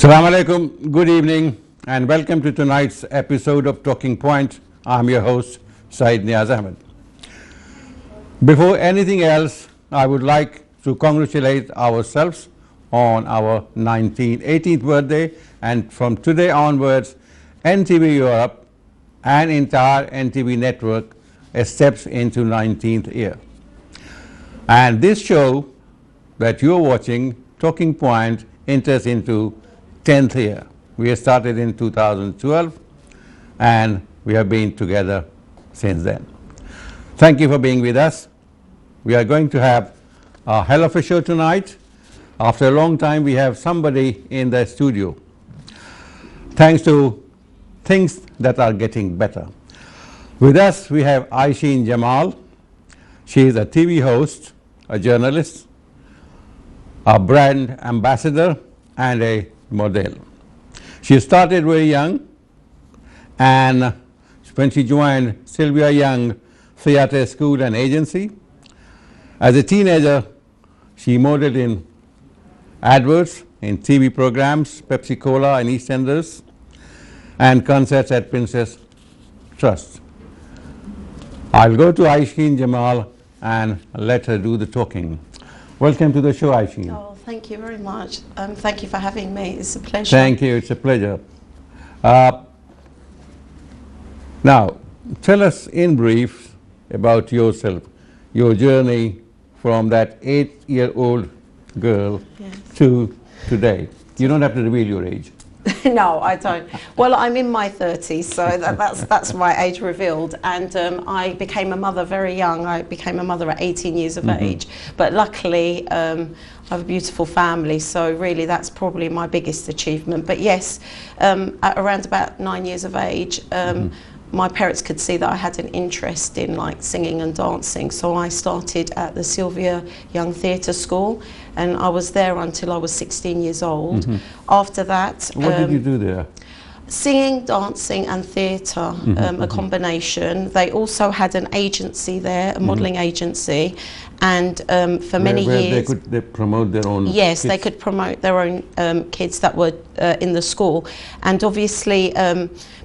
Assalamu alaikum, good evening and welcome to tonight's episode of Talking Point. I'm your host Saeed Niaz Ahmed. Before anything else, I would like to congratulate ourselves on our 18th birthday, and from today onwards NTV Europe and entire NTV network steps into 19th year. And this show that you're watching, Talking Point, enters into 10th year. We started in 2012 and we have been together since then. Thank you for being with us. We are going to have a hell of a show tonight. After a long time we have somebody in the studio, thanks to things that are getting better. With us we have Aysen Jamal. She is a TV host, a journalist, a brand ambassador and a model. She started very young, and when she joined Sylvia Young Theatre School and Agency, as a teenager she modeled in adverts, in TV programs, Pepsi Cola and EastEnders, and concerts at Princess Trust. I'll go to Aysen Jamal and let her do the talking. Welcome to the show, Aysen. Oh, thank you very much. Thank you for having me. It's a pleasure. Thank you. It's a pleasure. Now, tell us in brief about yourself, your journey from that 8-year-old girl to today. You don't have to reveal your age. No, I don't. Well, I'm in my 30s, so that's my age revealed. And I became a mother very young. I became a mother at 18 years of age. But luckily, I have a beautiful family, so really that's probably my biggest achievement. But yes, at around about 9 years of age, my parents could see that I had an interest in like singing and dancing, so I started at the Sylvia Young Theatre School, and I was there until I was 16 years old. After that, what did you do there? Singing, dancing and theatre, a combination. They also had an agency there, a modelling agency, and for many years they promote their own yes kids? They could promote their own kids that were in the school. And obviously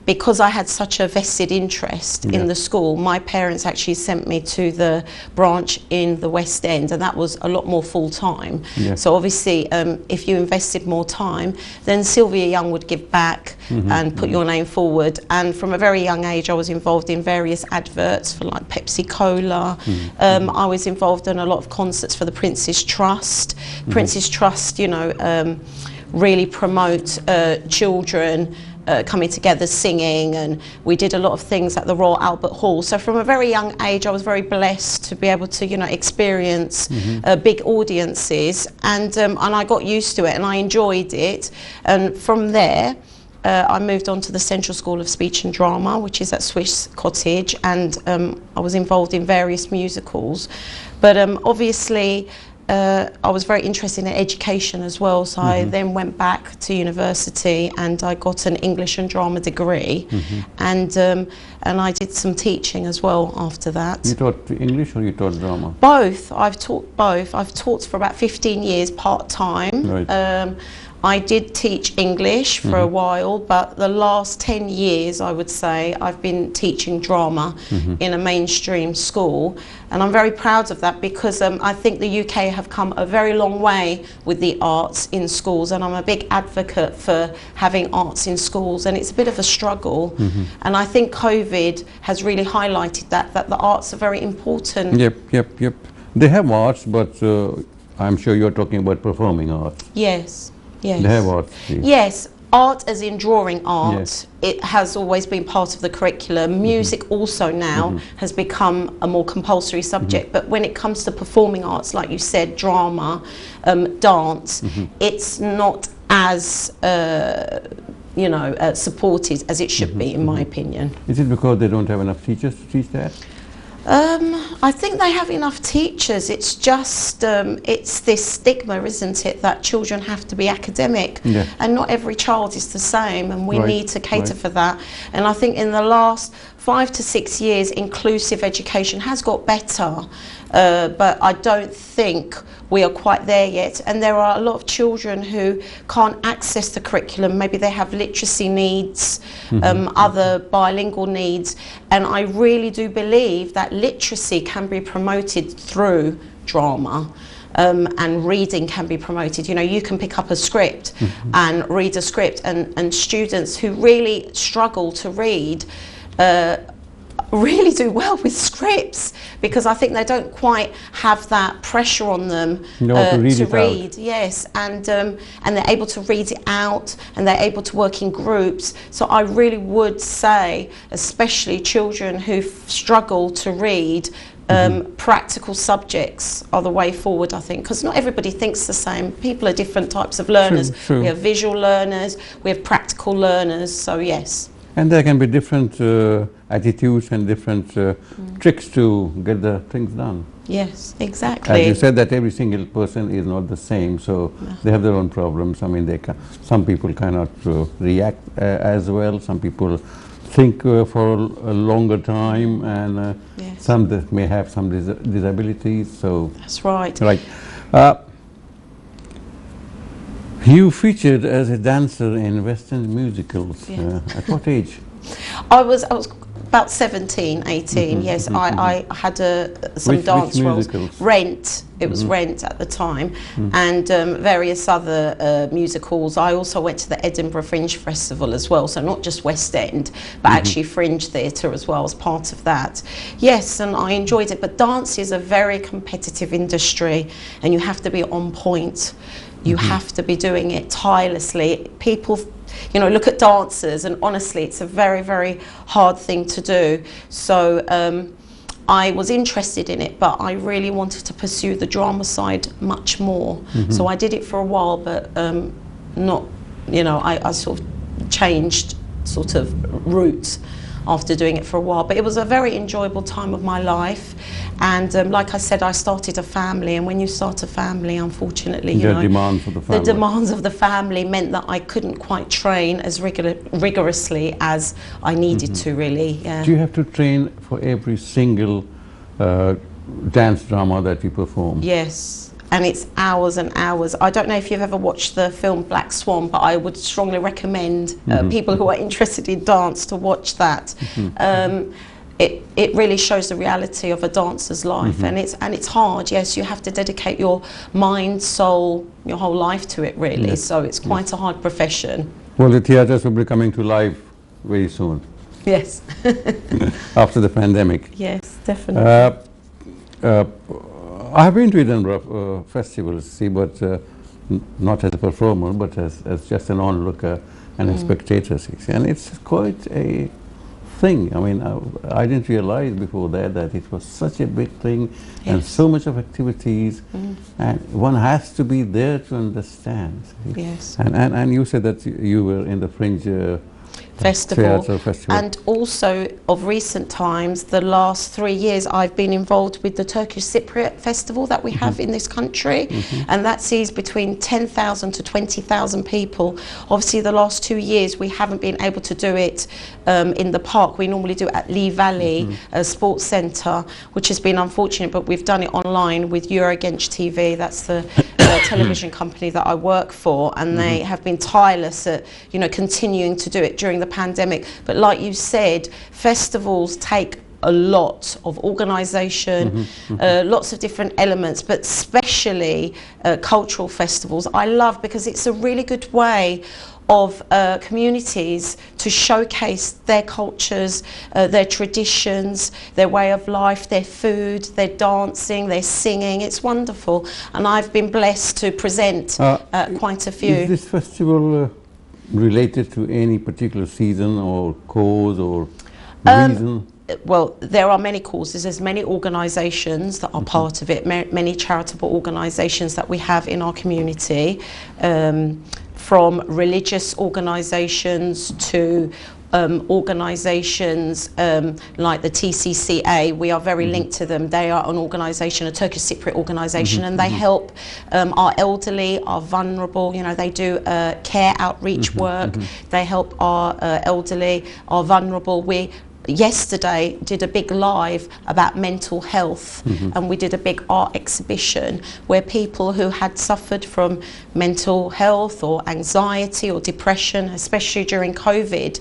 because I had such a vested interest in the school, my parents actually sent me to the branch in the West End, and that was a lot more full-time. So obviously if you invested more time, then Sylvia Young would give back and put your name forward. And from a very young age I was involved in various adverts for like Pepsi Cola. I was involved in a lot of concerts for the Prince's Trust. Prince's Trust, you know, really promote children coming together singing, and we did a lot of things at the Royal Albert Hall. So from a very young age I was very blessed to be able to, you know, experience big audiences, and I got used to it and I enjoyed it. And from there I moved on to the Central School of Speech and Drama, which is at Swiss Cottage, and I was involved in various musicals. But obviously I was very interested in education as well, so I then went back to university and I got an English and drama degree, and I did some teaching as well after that. You taught English or you taught drama? Both. I've taught both. I've taught for about 15 years part-time. Right. I did teach English for a while, but the last 10 years, I would say, I've been teaching drama in a mainstream school. And I'm very proud of that because I think the UK have come a very long way with the arts in schools, and I'm a big advocate for having arts in schools, and it's a bit of a struggle. And I think COVID has really highlighted that the arts are very important. Yep. They have arts, but I'm sure you're talking about performing arts. Yes. They have arts. Yes, art as in drawing art, it has always been part of the curriculum. Music also now has become a more compulsory subject, but when it comes to performing arts, like you said, drama, dance, it's not as you know, supported as it should be, in my opinion. Is it because they don't have enough teachers to teach that? I think they have enough teachers. It's just it's this stigma, isn't it, that children have to be academic, and not every child is the same, and we need to cater for that. And I think in the last 5 to 6 years, inclusive education has got better, but I don't think we are quite there yet. And there are a lot of children who can't access the curriculum. Maybe they have literacy needs, other bilingual needs. And I really do believe that literacy can be promoted through drama. And reading can be promoted. You know, you can pick up a script and read a script, and students who really struggle to read really do well with scripts, because I think they don't quite have that pressure on them to read. Yes, and they're able to read it out, and they're able to work in groups. So I really would say, especially children who struggle to read, practical subjects are the way forward, I think, because not everybody thinks the same. People are different types of learners. True. We have visual learners, we have practical learners, so yes. And there can be different attitudes and different tricks to get the things done. Yes, exactly. As you said, that every single person is not the same, so they have their own problems. I mean, some people cannot react as well. Some people think for a longer time, and some that may have some disabilities. So that's right. Right. You featured as a dancer in Western musicals. At what age? I was about 17, 18. Yes, I had some dance roles. Rent. It was Rent at the time, and various other musicals. I also went to the Edinburgh Fringe Festival as well, so not just West End, but actually Fringe Theatre as well as part of that. Yes, and I enjoyed it, but dance is a very competitive industry, and you have to be on point. You have to be doing it tirelessly. People, you know, look at dancers, and honestly, it's a very, very hard thing to do. So I was interested in it, but I really wanted to pursue the drama side much more. So I did it for a while, but not, you know, I sort of changed sort of routes after doing it for a while. But it was a very enjoyable time of my life. And like I said, I started a family, and when you start a family, unfortunately, you know, demands of the family. The demands of the family meant that I couldn't quite train as rigorously as I needed to, really. Yeah. Do you have to train for every single dance drama that you perform? Yes, and it's hours and hours. I don't know if you've ever watched the film Black Swan, but I would strongly recommend people who are interested in dance to watch that. It really shows the reality of a dancer's life, and it's hard. Yes, you have to dedicate your mind, soul, your whole life to it, really. So it's quite a hard profession. Well, the theatres will be coming to life very soon. Yes. After the pandemic. Yes, definitely. I have been to Edinburgh festivals, but not as a performer, but as just an onlooker and a spectator. And it's quite a thing. I mean, I didn't realize before that it was such a big thing, and so much of activities, and one has to be there to understand. Yes. And you said that you were in the Fringe Festival. Festival. And also of recent times, the last 3 years, I've been involved with the Turkish Cypriot Festival that we have in this country, and that sees between 10,000 to 20,000 people. Obviously, the last 2 years we haven't been able to do it in the park. We normally do it at Lee Valley Sports Centre, which has been unfortunate, but we've done it online with Eurogenç TV. That's the television company that I work for, and they have been tireless at, you know, continuing to do it during the pandemic. But like you said, festivals take a lot of organisation, lots of different elements, but especially cultural festivals I love, because it's a really good way of communities to showcase their cultures, their traditions, their way of life, their food, their dancing, their singing. It's wonderful, and I've been blessed to present quite a few. Is this festival related to any particular season or cause or reason? Well, there are many causes. There's many organisations that are part of it, many charitable organisations that we have in our community, from religious organisations to organisations like the TCCA. We are very linked to them. They are an organisation, a Turkish Cypriot organisation, and they help our elderly, our vulnerable. You know, they do care outreach work. They help our elderly, our vulnerable. yesterday did a big live about mental health, and we did a big art exhibition where people who had suffered from mental health or anxiety or depression, especially during COVID,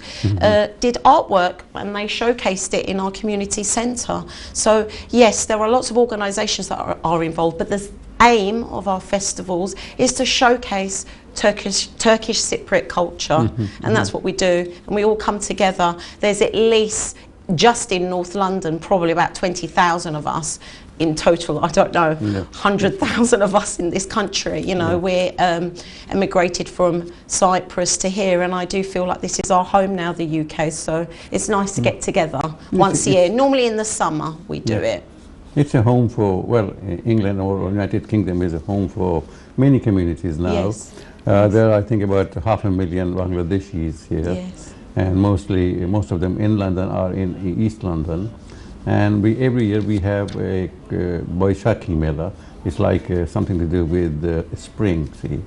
did artwork, and they showcased it in our community centre. So yes, there are lots of organisations that are involved, but the aim of our festivals is to showcase Turkish Cypriot culture, and that's what we do, and we all come together. There's at least, just in North London, probably about 20,000 of us in total. I don't know, 100,000 of us in this country. You know, we're emigrated from Cyprus to here, and I do feel like this is our home now, the UK, so it's nice to get together once a year. Normally in the summer we do it. It's a home for, well, England or United Kingdom is a home for many communities now. Yes. There are, I think, about 500,000 Bangladeshis here, and most of them in London are in East London. And every year we have a Boishakhi Mela. It's like something to do with spring, see.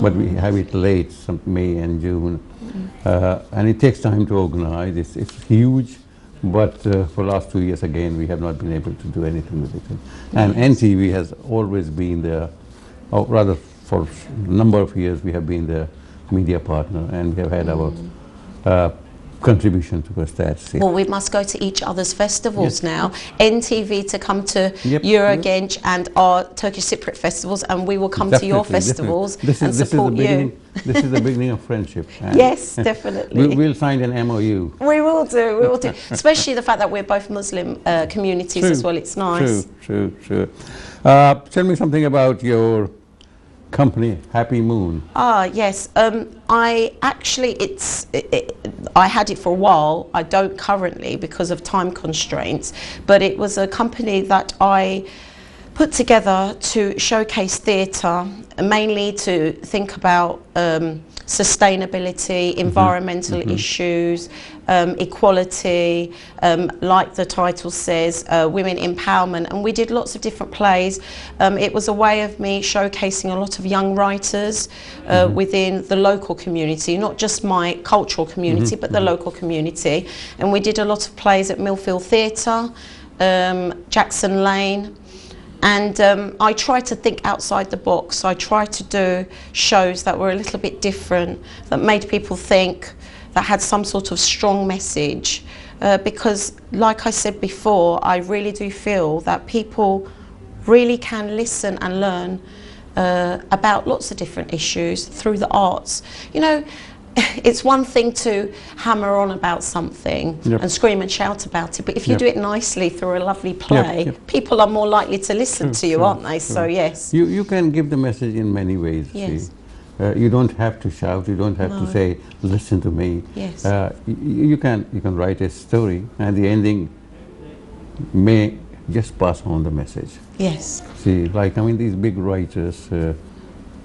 But we have it late, some May and June. And it takes time to organize. It's huge. But for the last 2 years, again, we have not been able to do anything with it. And NTV has always been there, or rather for a number of years, we have been the media partner, and we have had our contribution towards that. Well, we must go to each other's festivals now. NTV to come to Eurogenç and our Turkish Cypriot festivals, and we will come to your festivals and support you. This is the beginning of friendship. Yes, definitely. We'll sign an MOU. We will do. Especially the fact that we're both Muslim communities as well. It's nice. True. Tell me something about your company, Happy Moon. Yes. I actually, I had it for a while. I don't currently because of time constraints, but it was a company that I put together to showcase theatre, mainly to think about sustainability, environmental issues, equality, like the title says, women empowerment, and we did lots of different plays. It was a way of me showcasing a lot of young writers within the local community, not just my cultural community, but the local community. And we did a lot of plays at Millfield Theatre, Jackson Lane. And I tried to think outside the box. I tried to do shows that were a little bit different, that made people think, that had some sort of strong message. Because, like I said before, I really do feel that people really can listen and learn about lots of different issues through the arts. You know, it's one thing to hammer on about something and scream and shout about it, but if you do it nicely through a lovely play, people are more likely to listen to you, aren't they? So yes. You can give the message in many ways. Yes. See? You don't have to shout, you don't have to say, listen to me. Yes. You can write a story, and the ending may just pass on the message. Yes. See, like, I mean, these big writers,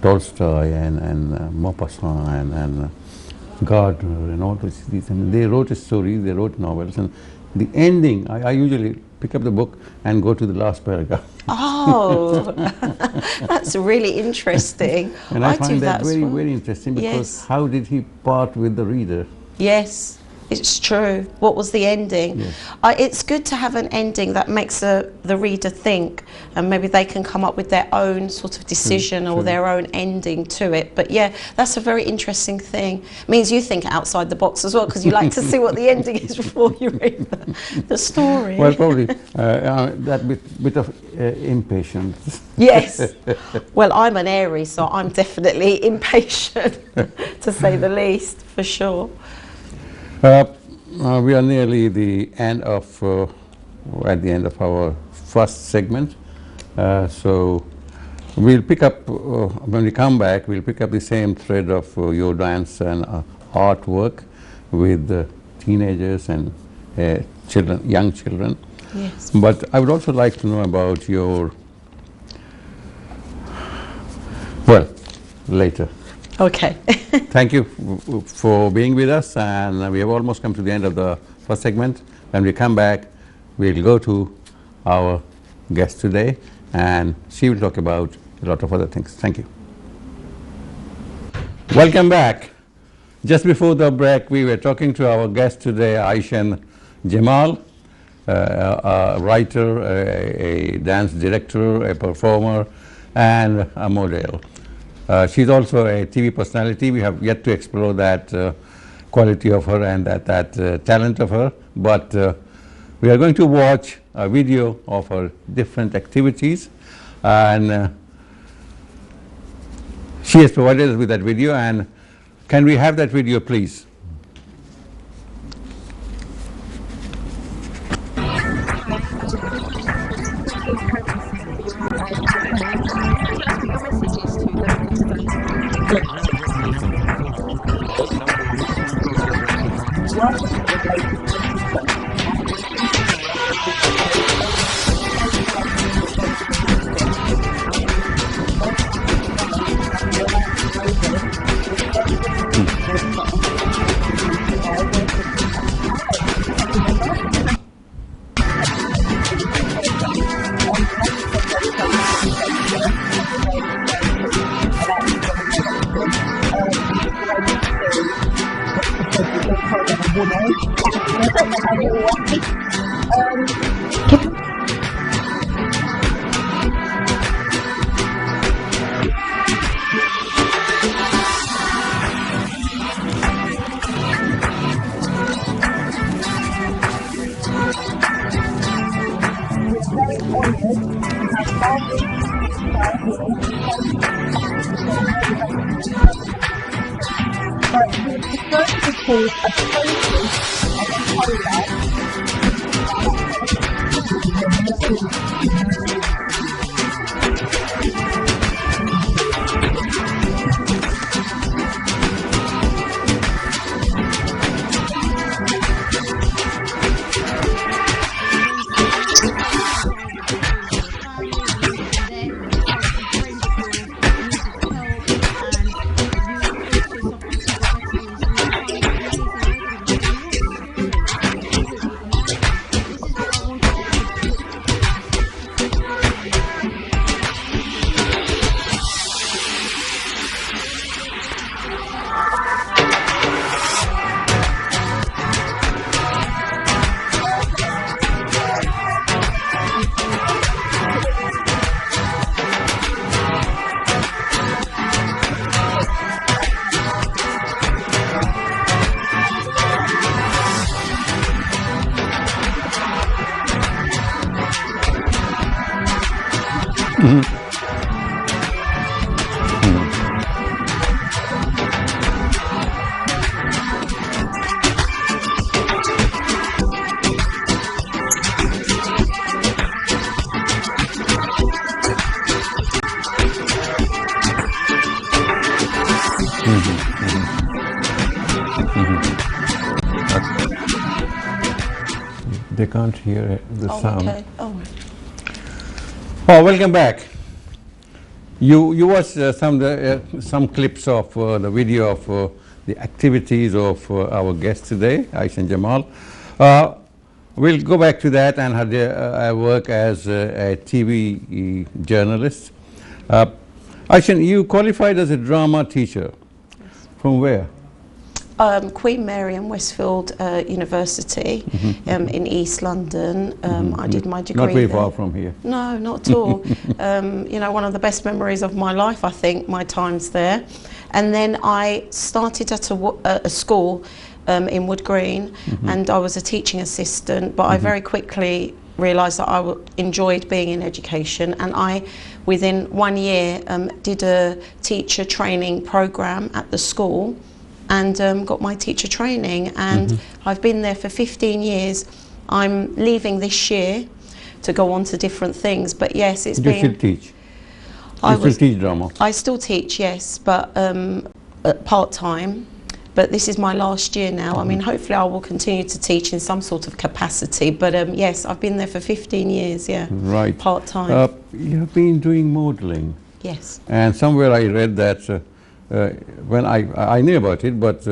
Tolstoy and Maupassant and Gardner and all these, I mean, they wrote a story, they wrote novels, and the ending, I usually pick up the book and go to the last paragraph. Oh, that's really interesting. And I find that very, very interesting, because how did he part with the reader? Yes, it's true. What was the ending? Yes. It's good to have an ending that makes the reader think, and maybe they can come up with their own sort of decision or their own ending to it. But yeah, that's a very interesting thing. It means you think outside the box as well, because you like to see what the ending is before you read the story. Well, probably that bit of impatience. Yes. Well, I'm an Aries, so I'm definitely impatient, to say the least, for sure. We are nearly the end of, at the end of our first segment. So we'll pick up, when we come back, we'll pick up the same thread of your dance and artwork with teenagers and children, young children. Yes. But I would also like to know about your, well, later. Okay. Thank you for being with us, and we have almost come to the end of the first segment. When we come back, we'll go to our guest today, and she will talk about a lot of other things. Thank you. Welcome back. Just before the break, we were talking to our guest today, Aysen, Jamal, a writer, a dance director, a performer, and a model. She's also a TV personality. We have yet to explore that quality of her and that talent of her, but we are going to watch a video of her different activities, and she has provided us with that video. And can we have that video, please? They can't hear the sound. Okay. Oh. Oh, welcome back. You watched some clips of the video of the activities of our guest today, Aysen Jamal. We'll go back to that and her work as a TV journalist. Aysen, you qualified as a drama teacher. Yes. From where? Queen Mary and Westfield University in East London. I did my degree Not very there. far from here. No, not at all. You know, one of the best memories of my life, I think, my times there. And then I started at a school in Wood Green, and I was a teaching assistant, but I very quickly realised that I enjoyed being in education, and I, within 1 year, did a teacher training programme at the school, and got my teacher training, and I've been there for 15 years. I'm leaving this year to go on to different things, but yes, it's been... You still teach? You still teach drama? I still teach, yes, but part-time. But this is my last year now. I mean, hopefully I will continue to teach in some sort of capacity, but yes, I've been there for 15 years, yeah. Right. Part-time. You've been doing modelling. Yes. And somewhere I read that when I knew about it, but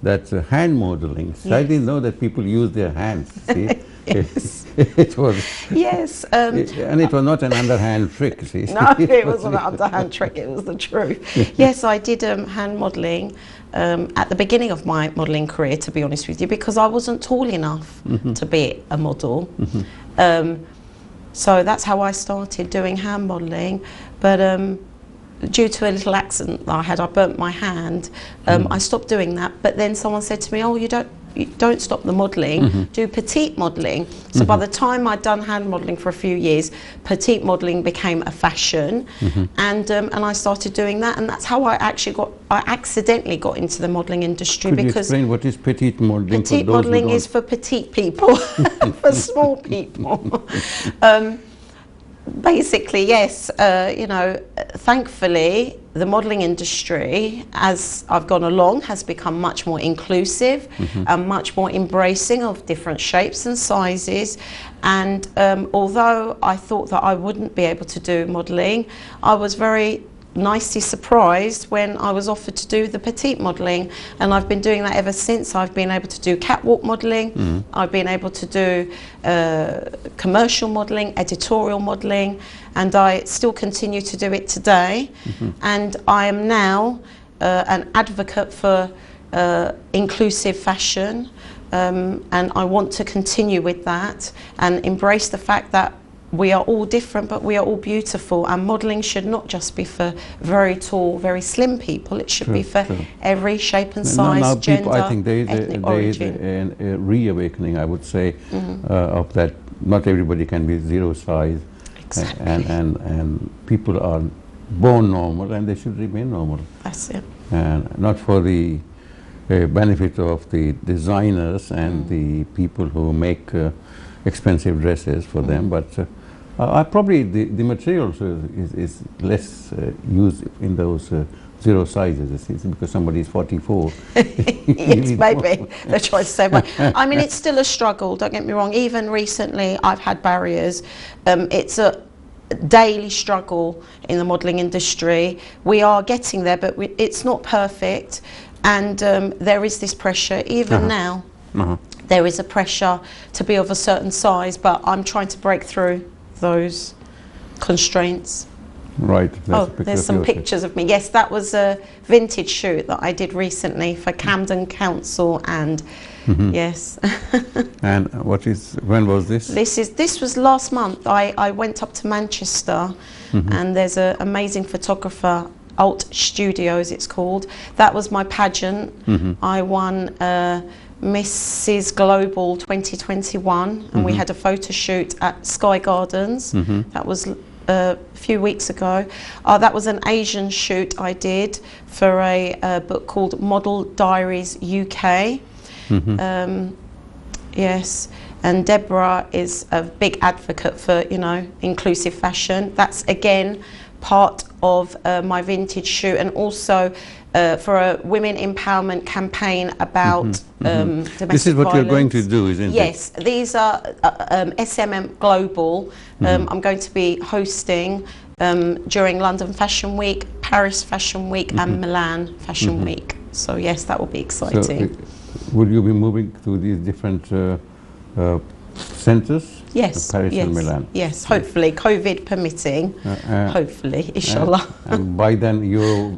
that hand modeling. So I didn't know that people use their hands. See? Yes. It was. Yes. And it was not an underhand trick, see? No, it wasn't an underhand trick, it was the truth. Yes, I did hand modelling at the beginning of my modelling career, to be honest with you, because I wasn't tall enough to be a model. So that's how I started doing hand modelling. But due to a little accident that I had, I burnt my hand. I stopped doing that. But then someone said to me, "Oh, you don't stop the modelling, do petite modelling." So by the time I'd done hand modelling for a few years, petite modelling became a fashion, and I started doing that, and that's how I accidentally got into the modelling industry. Could you because explain what is petite modelling? petite modelling is for petite people, for small people. Basically, yes, you know, thankfully the modelling industry, as I've gone along, has become much more inclusive and much more embracing of different shapes and sizes. And although I thought that I wouldn't be able to do modelling, I was very nicely surprised when I was offered to do the petite modelling, and I've been doing that ever since. I've been able to do catwalk modelling, I've been able to do commercial modelling, editorial modelling, and I still continue to do it today. And I am now an advocate for inclusive fashion, and I want to continue with that and embrace the fact that we are all different, but we are all beautiful, and modelling should not just be for very tall, very slim people. It should be for every shape and size, now gender, people, I think there is ethnic a origin. reawakening, I would say, of that. Not everybody can be zero size, Exactly. and people are born normal, and they should remain normal. That's it. And not for the benefit of the designers and the people who make expensive dresses for them, but probably the materials is less used in those zero sizes, because somebody is 44. Yes, maybe they're trying to say. But I mean, it's still a struggle. Don't get me wrong. Even recently, I've had barriers. It's a daily struggle in the modelling industry. We are getting there, but it's not perfect, and there is this pressure even now. There is a pressure to be of a certain size, but I'm trying to break through those constraints. Right. Oh, there's some pictures of me. Yes, that was a vintage shoot that I did recently for Camden Council, and yes. And when was this? This was last month. I went up to Manchester, and there's an amazing photographer, Alt Studios it's called. That was my pageant. I won Mrs. Global 2021, and we had a photo shoot at Sky Gardens. That was a few weeks ago. That was an Asian shoot I did for a book called Model Diaries UK. Yes, and Deborah is a big advocate for, you know, inclusive fashion. That's again part of my vintage shoot, and also for a women empowerment campaign about domestic This is what violence. you're going to do, isn't it? Yes, these are SMM Global. I'm going to be hosting during London Fashion Week, Paris Fashion Week, and Milan Fashion Week. So yes, that will be exciting. So, will you be moving to these different centres? Yes, Paris yes, and Milan. yes. Hopefully, COVID permitting. Hopefully, inshallah. And by then, your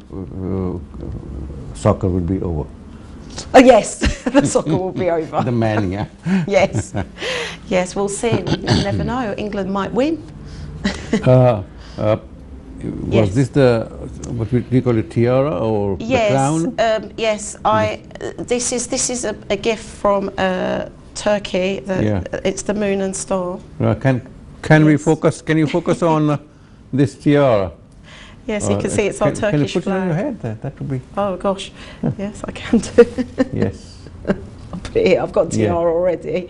soccer will be over. Oh yes, the soccer will be over. The mania. Yes, yes. We'll see. You never know. England might win. Was this the what we call it, tiara or the crown? Yes. This is a gift from Turkey. It's the moon and star. Can we focus? Can you focus on this tiara? Yes, you can see it's our Turkish Can you put flag. it on your head? That would be. Oh gosh, yes, I can do. Yes. I'll put it here. I've got tiara already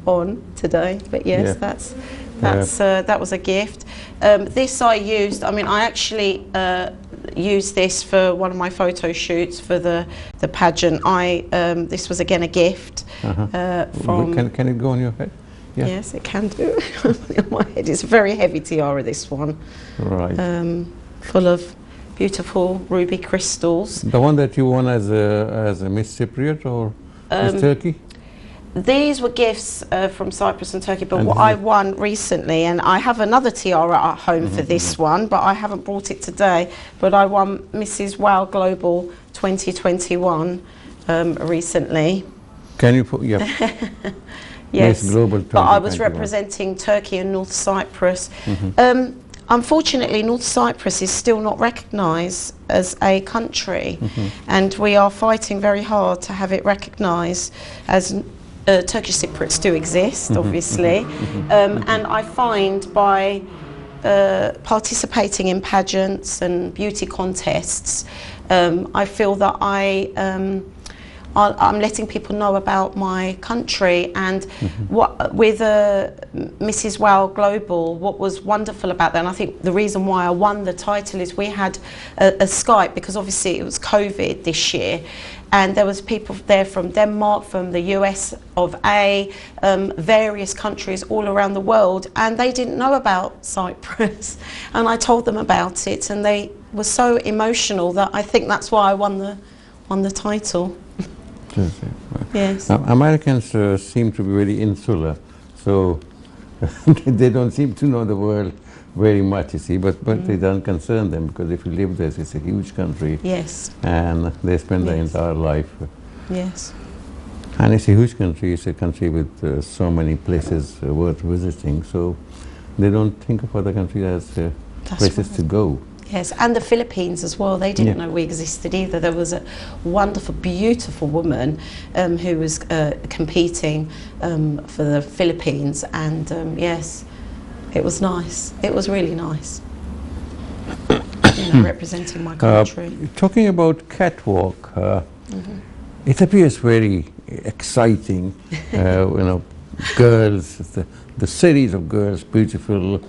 on today, but yes, that was a gift. This I used. I mean, I actually used this for one of my photo shoots for the pageant. This was again a gift from. Can it go on your head? Yeah. Yes, it can do. On my head, it's a very heavy tiara. This one, right? Full of beautiful ruby crystals. The one that you won as a Miss Cypriot or Miss Turkey? These were gifts from Cyprus and Turkey, but what I won recently, and I have another tiara at home for this one, but I haven't brought it today, but I won Mrs. Wow Global 2021 recently. Can you put, yeah. Yes, Miss Global but I was 2021. representing Turkey and North Cyprus. Unfortunately, North Cyprus is still not recognised as a country, and we are fighting very hard to have it recognised as Turkish Cypriots do exist, obviously. And I find by participating in pageants and beauty contests, I feel that I'm letting people know about my country. And what with Mrs. Wow Global, what was wonderful about that, and I think the reason why I won the title is we had a Skype, because obviously it was COVID this year, and there was people there from Denmark, from the US of A, various countries all around the world, and they didn't know about Cyprus. And I told them about it, and they were so emotional that I think that's why I won the title. Yes. Americans seem to be very insular, so they don't seem to know the world very much, you see, but it doesn't concern them, because if you live there, it's a huge country. Yes. And they spend their entire life. Yes. And it's a huge country. It's a country with so many places worth visiting, so they don't think of other countries as places to go. Yes, and the Philippines as well. They didn't know we existed either. There was a wonderful, beautiful woman who was competing for the Philippines, and yes, it was nice. It was really nice, representing my country. Talking about catwalk, it appears very exciting. Girls, the series of girls, beautiful.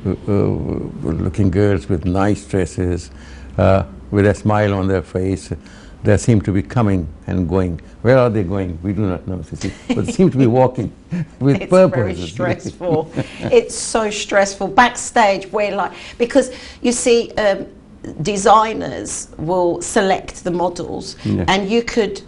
Looking girls with nice dresses, with a smile on their face. They seem to be coming and going. Where are they going? We do not know, but they seem to be walking with purpose. It's very stressful. It's so stressful. Backstage, because you see, designers will select the models, and you could,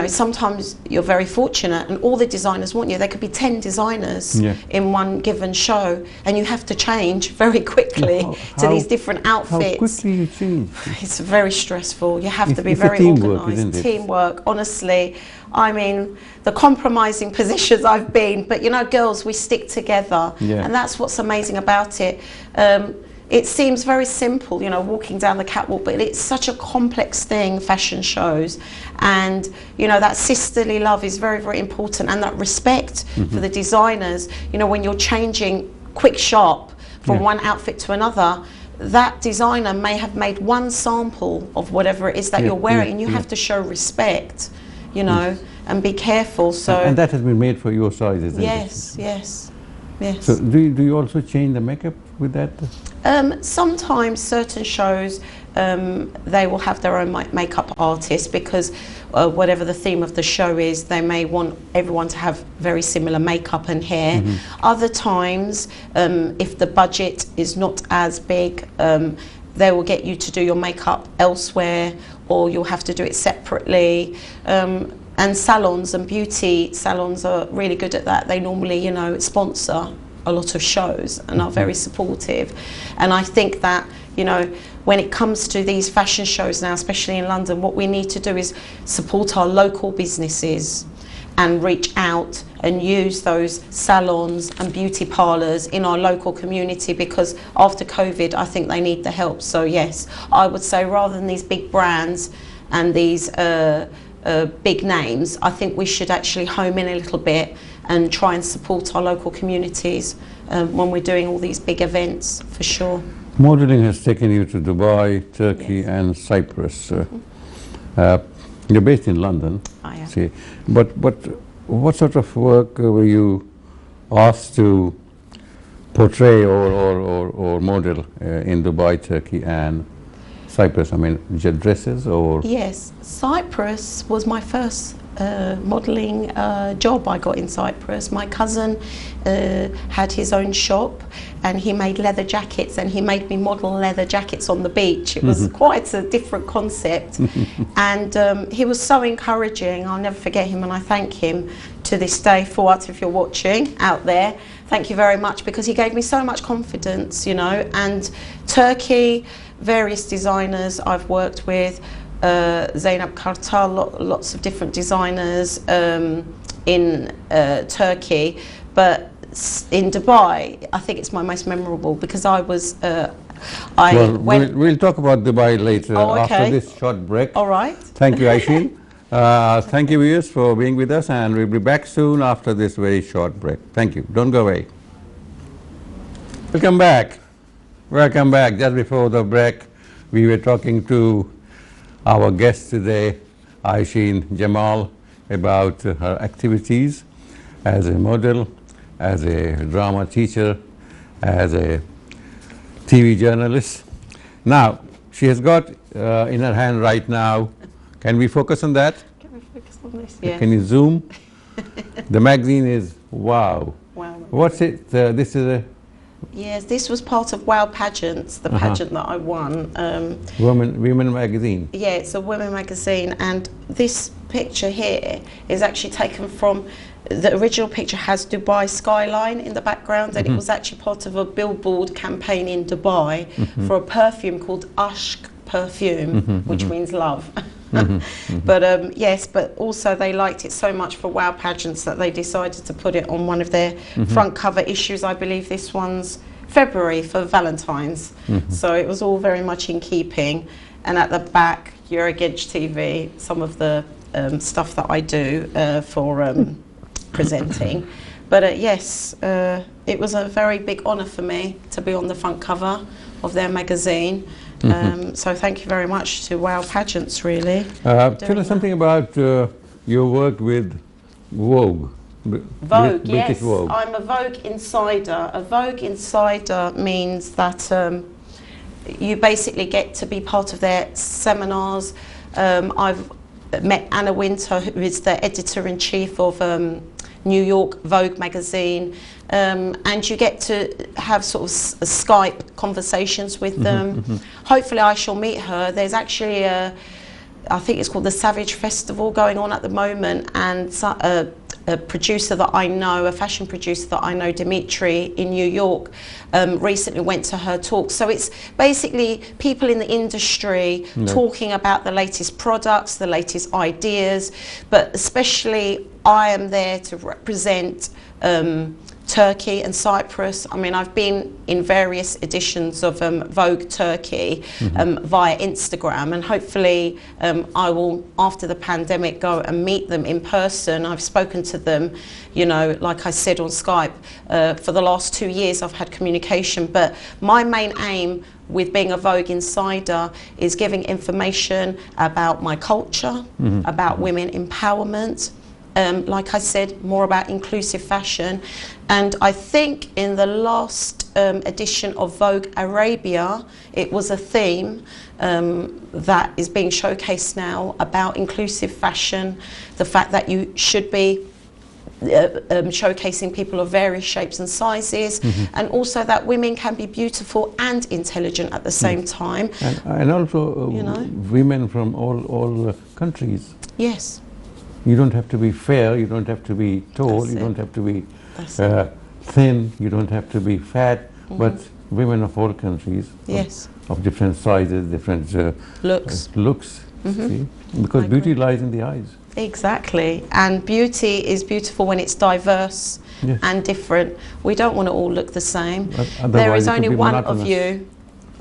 sometimes you're very fortunate and all the designers want you. There could be 10 designers in one given show, and you have to change very quickly to these different outfits. How quickly you change? It's very stressful. You have to be very organised. Teamwork, honestly. I mean, the compromising positions I've been, but girls, we stick together, and that's what's amazing about it. It seems very simple, walking down the catwalk, but it's such a complex thing, fashion shows. And, that sisterly love is very, very important, and that respect for the designers. When you're changing quick, sharp from one outfit to another, that designer may have made one sample of whatever it is that you're wearing, and you have to show respect, and be careful. So and that has been made for your size, isn't it? Yes, yes. Yes. So do you also change the makeup with that? Sometimes certain shows, they will have their own makeup artist, because whatever the theme of the show is, they may want everyone to have very similar makeup and hair. Other times, if the budget is not as big, they will get you to do your makeup elsewhere, or you'll have to do it separately. And salons and beauty salons are really good at that. They normally, sponsor a lot of shows and are very supportive. And I think that, when it comes to these fashion shows now, especially in London, what we need to do is support our local businesses and reach out and use those salons and beauty parlours in our local community, because after COVID, I think they need the help. So yes, I would say, rather than these big brands and these big names, I think we should actually home in a little bit and try and support our local communities when we're doing all these big events, for sure. Modeling has taken you to Dubai, Turkey and Cyprus. You're based in London. I am. See, but what sort of work were you asked to portray or model in Dubai, Turkey and Cyprus? I mean, dresses or? Yes, Cyprus was my first modelling job I got in Cyprus. My cousin had his own shop, and he made leather jackets, and he made me model leather jackets on the beach. It was quite a different concept. And he was so encouraging. I'll never forget him, and I thank him to this day, Fuat, if you're watching out there, thank you very much, because he gave me so much confidence, you know. And Turkey, various designers I've worked with, Zeynep Kartal, lots of different designers in Turkey, but in Dubai, I think it's my most memorable, because I was we'll talk about Dubai later, after this short break. All right. Thank you, Aysen. Thank you, viewers, for being with us, and we'll be back soon after this very short break. Thank you. Don't go away. Welcome back. Welcome back. Just before the break, we were talking to our guest today, Aysen Jamal, about her activities as a model, as a drama teacher, as a TV journalist. Now, she has got in her hand right now, can we focus on that? Can we focus on this? Yeah. Can you zoom? The magazine is wow. Wow. What's it? This is a... Yes, this was part of Wow Pageants, the pageant that I won. Women magazine. Yeah, it's a women magazine, and this picture here is actually taken from, the original picture has Dubai skyline in the background, and it was actually part of a billboard campaign in Dubai for a perfume called Ashq perfume, which means love. But yes, but also they liked it so much for Wow Pageants that they decided to put it on one of their front cover issues. I believe this one's February for Valentine's. So it was all very much in keeping. And at the back, Eurogedge TV, some of the stuff that I do for presenting. But yes, it was a very big honour for me to be on the front cover of their magazine. So thank you very much to Wow Pageants, really. Tell us something about your work with Vogue. Vogue, British yes. Vogue. I'm a Vogue insider. A Vogue insider means that you basically get to be part of their seminars. I've met Anna Wintour, who is the editor-in-chief of New York Vogue magazine, and you get to have sort of Skype conversations with them. Hopefully I shall meet her. There's actually I think it's called the Savage Festival going on at the moment, and a producer that I know, a fashion producer that I know, Dimitri in New York, recently went to her talk. So it's basically people in the industry talking about the latest products, the latest ideas, but especially I am there to represent Turkey and Cyprus. I mean, I've been in various editions of Vogue Turkey via Instagram, and hopefully I will, after the pandemic, go and meet them in person. I've spoken to them, you know, like I said, on Skype. For the last 2 years I've had communication, but my main aim with being a Vogue insider is giving information about my culture, about women empowerment, like I said, more about inclusive fashion. And I think in the last edition of Vogue Arabia, it was a theme that is being showcased now about inclusive fashion, the fact that you should be showcasing people of various shapes and sizes, and also that women can be beautiful and intelligent at the same time. And also you know? women from all countries. Yes. You don't have to be fair, you don't have to be tall, That's you it. don't have to be That's thin, you don't have to be fat, but women of all countries, Yes. of different sizes, different Looks. see? Because I beauty agree. lies in the eyes. Exactly, and beauty is beautiful when it's diverse and different. We don't want to all look the same. There is only one of you.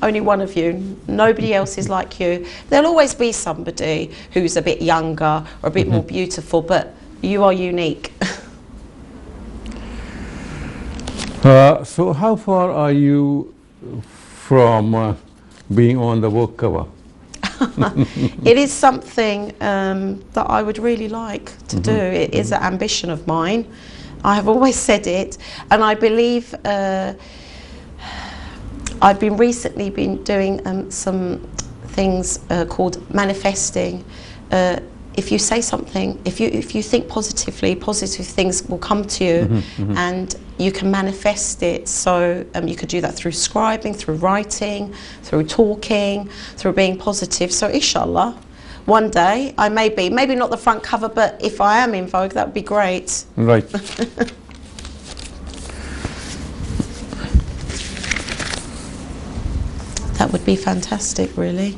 Only one of you. Nobody else is like you. There'll always be somebody who's a bit younger or a bit more beautiful, but you are unique. So how far are you from being on the Vogue cover? It is something that I would really like to do. It is an ambition of mine. I have always said it, and I believe I've been recently doing some things called manifesting. If you say something, if you think positively, positive things will come to you, and you can manifest it. So you could do that through scribing, through writing, through talking, through being positive. So inshallah, one day I may be, maybe not the front cover, but if I am in Vogue, that would be great. Right. That would be fantastic, really.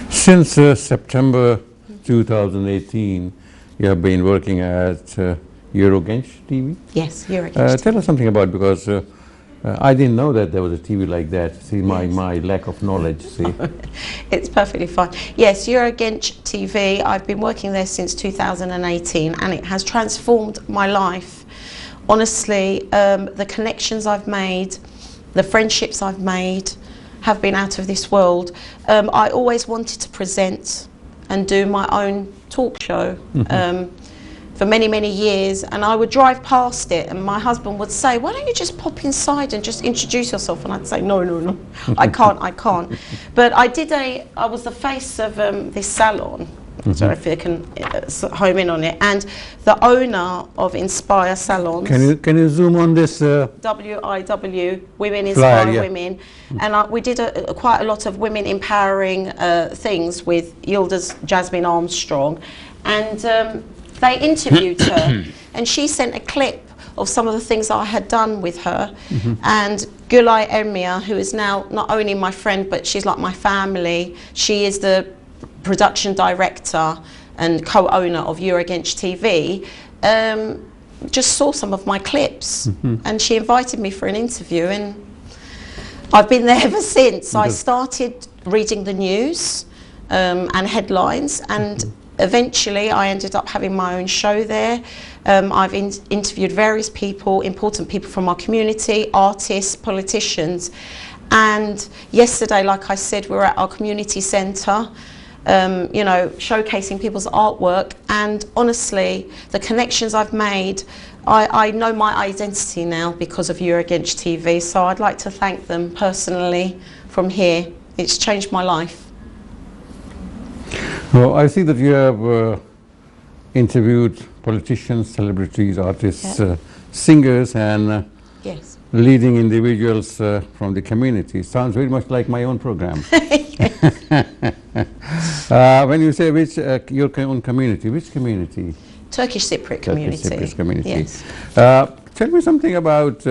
Since September 2018, you have been working at Eurogench TV. Yes, Eurogench. Tell us something about, because I didn't know that there was a TV like that. See, my lack of knowledge, see. It's perfectly fine. Yes, Eurogench TV, I've been working there since 2018 and it has transformed my life. Honestly, the connections I've made, the friendships I've made have been out of this world. I always wanted to present and do my own talk show. For many, many years, and I would drive past it and my husband would say, why don't you just pop inside and just introduce yourself? And I'd say, no, I can't. But I was the face of this salon. I don't know if you can home in on it. And the owner of Inspire Salons. Can you zoom on this? WIW, Women Inspire Women. And we did quite a lot of women empowering things with Yildiz Jasmine Armstrong. And they interviewed her and she sent a clip of some of the things I had done with her. And Gulay Emir, who is now not only my friend, but she's like my family. She is the production director and co-owner of Eurogench TV. Just saw some of my clips and she invited me for an interview and I've been there ever since. I started reading the news and headlines, and eventually I ended up having my own show there. I've interviewed various people, important people from our community, artists, politicians. And yesterday, like I said, we were at our community centre, you know, showcasing people's artwork. And honestly, the connections I've made, I know my identity now because of Eurogench TV. So I'd like to thank them personally from here. It's changed my life. Well, I see that you have interviewed politicians, celebrities, artists, singers, and yes, leading individuals from the community. Sounds very much like my own program. When you say which your own community, which community? Turkish Cypriot community. Turkish Cypriot community. Yes. Tell me something about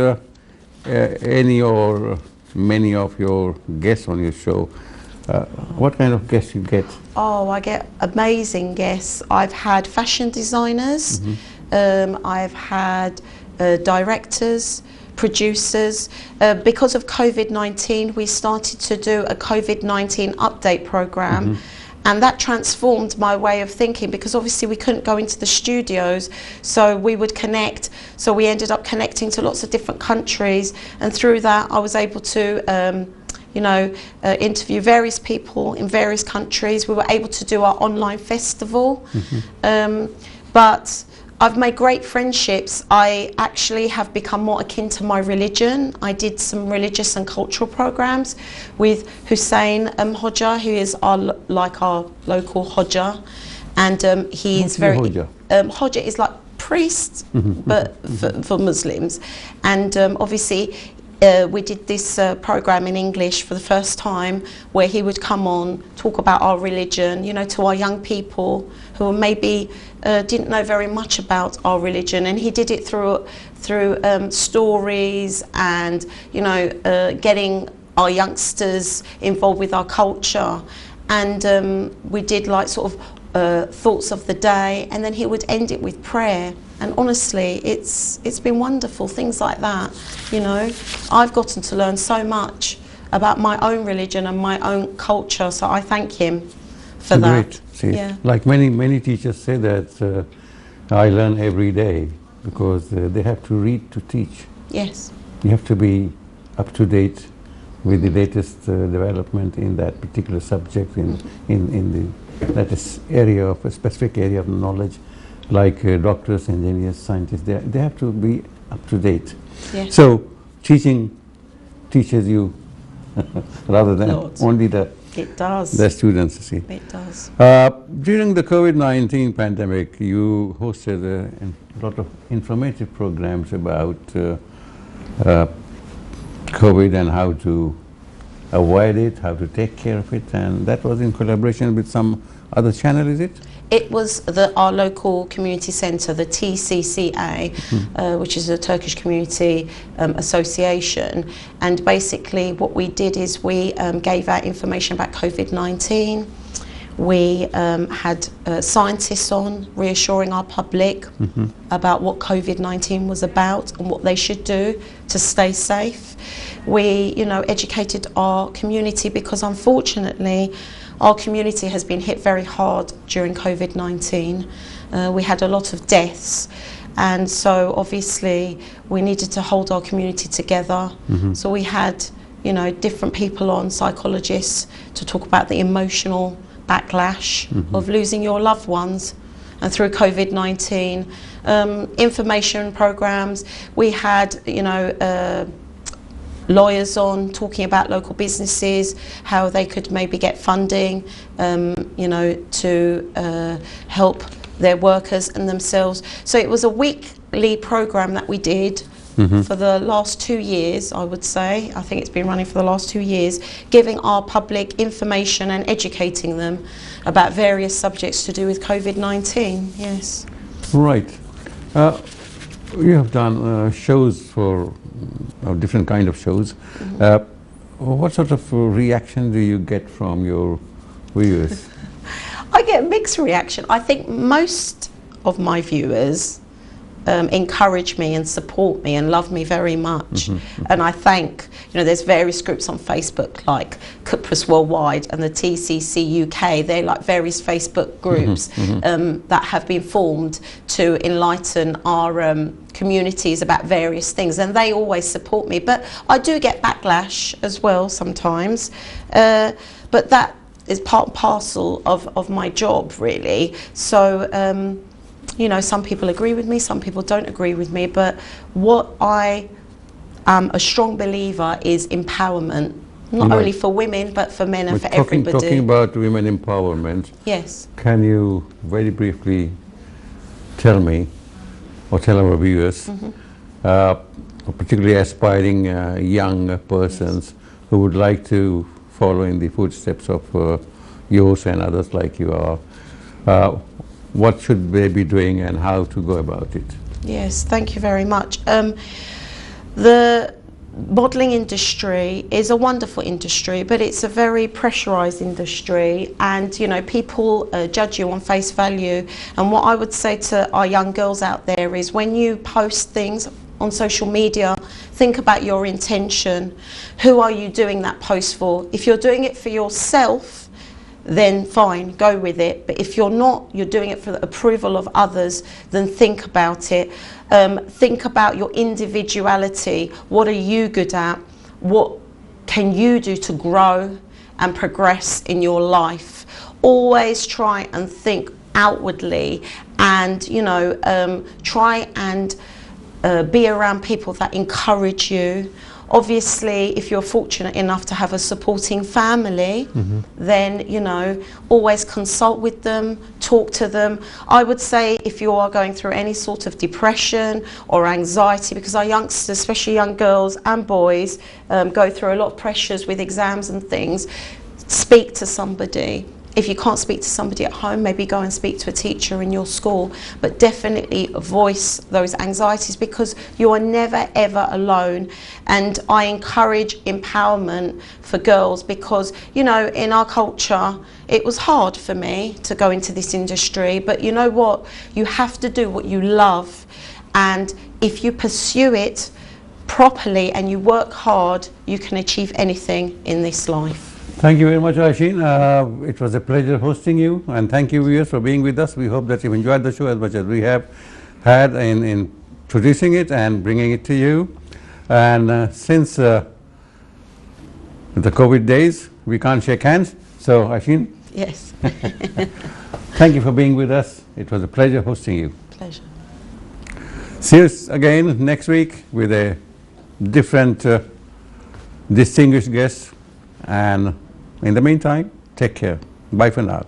any or many of your guests on your show. What kind of guests you get? Oh, I get amazing guests. I've had fashion designers, I've had directors, producers. Because of COVID-19, we started to do a COVID-19 update program. And that transformed my way of thinking, because obviously we couldn't go into the studios, so we would connect. So we ended up connecting to lots of different countries, and through that I was able to you know, interview various people in various countries. We were able to do our online festival. But I've made great friendships. I actually have become more akin to my religion. I did some religious and cultural programs with Hussein Hoxha, who is our local Hoxha. And he is very... Hoxha? Hoxha is like priest, but for Muslims. And obviously, we did this program in English for the first time, where he would come on, talk about our religion, you know, to our young people who maybe didn't know very much about our religion. And he did it through stories and, you know, getting our youngsters involved with our culture. And we did like sort of thoughts of the day, and then he would end it with prayer. And honestly, it's been wonderful, things like that, you know. I've gotten to learn so much about my own religion and my own culture, so I thank him for that. Great. See, like many teachers say that I learn every day, because they have to read to teach. Yes. You have to be up to date with the latest development in that particular subject, in the area of a specific area of knowledge. Like doctors, engineers, scientists, they have to be up to date. Yes. So teaching teaches you rather than only the students. See. It does. During the COVID-19 pandemic, you hosted a lot of informative programs about COVID and how to avoid it, how to take care of it, and that was in collaboration with some other channel, is it? It was our local community centre, the TCCA, which is a Turkish Community Association. And basically what we did is we gave out information about COVID-19. We had scientists on reassuring our public about what COVID-19 was about and what they should do to stay safe. We, educated our community because unfortunately our community has been hit very hard during COVID-19. We had a lot of deaths, and so obviously we needed to hold our community together. So we had, different people on, psychologists, to talk about the emotional backlash of losing your loved ones. And through COVID-19, information programs, we had, lawyers on talking about local businesses, how they could maybe get funding, to help their workers and themselves. So it was a weekly program that we did for the last 2 years, I would say. I think it's been running for the last 2 years, giving our public information and educating them about various subjects to do with COVID-19, yes. Right. You have done shows for different kind of shows. What sort of reaction do you get from your viewers? I get a mixed reaction. I think most of my viewers encourage me and support me and love me very much. And I thank, there's various groups on Facebook like Cyprus Worldwide and the TCC UK. They're like various Facebook groups that have been formed to enlighten our communities about various things, and they always support me. But I do get backlash as well sometimes, but that is part and parcel of my job, really. So some people agree with me, some people don't agree with me, but what I am a strong believer is empowerment, not only for women, but for men and for everybody. Talking about women empowerment, yes. Can you very briefly tell me, or tell our viewers, particularly aspiring young persons who would like to follow in the footsteps of yours and others like you are, what should they be doing and how to go about it? Yes, thank you very much. The modelling industry is a wonderful industry, but it's a very pressurised industry, and people judge you on face value. And what I would say to our young girls out there is, when you post things on social media, think about your intention. Who are you doing that post for? If you're doing it for yourself, then fine, go with it. But if you're not, you're doing it for the approval of others, then think about it. Think about your individuality. What are you good at? What can you do to grow and progress in your life? Always try and think outwardly, and try and be around people that encourage you. Obviously, if you're fortunate enough to have a supporting family, then, always consult with them, talk to them. I would say if you are going through any sort of depression or anxiety, because our youngsters, especially young girls and boys, go through a lot of pressures with exams and things, speak to somebody. If you can't speak to somebody at home, maybe go and speak to a teacher in your school, but definitely voice those anxieties, because you are never ever alone. And I encourage empowerment for girls, because in our culture it was hard for me to go into this industry, but you know what, you have to do what you love, and if you pursue it properly and you work hard, you can achieve anything in this life. Thank you very much, Aysen. It was a pleasure hosting you, and thank you, viewers, for being with us. We hope that you've enjoyed the show as much as we have had in producing it and bringing it to you. And since the COVID days, we can't shake hands, so Aysen. Yes. Thank you for being with us. It was a pleasure hosting you. Pleasure. See you again next week with a different distinguished guest. And in the meantime, take care. Bye for now.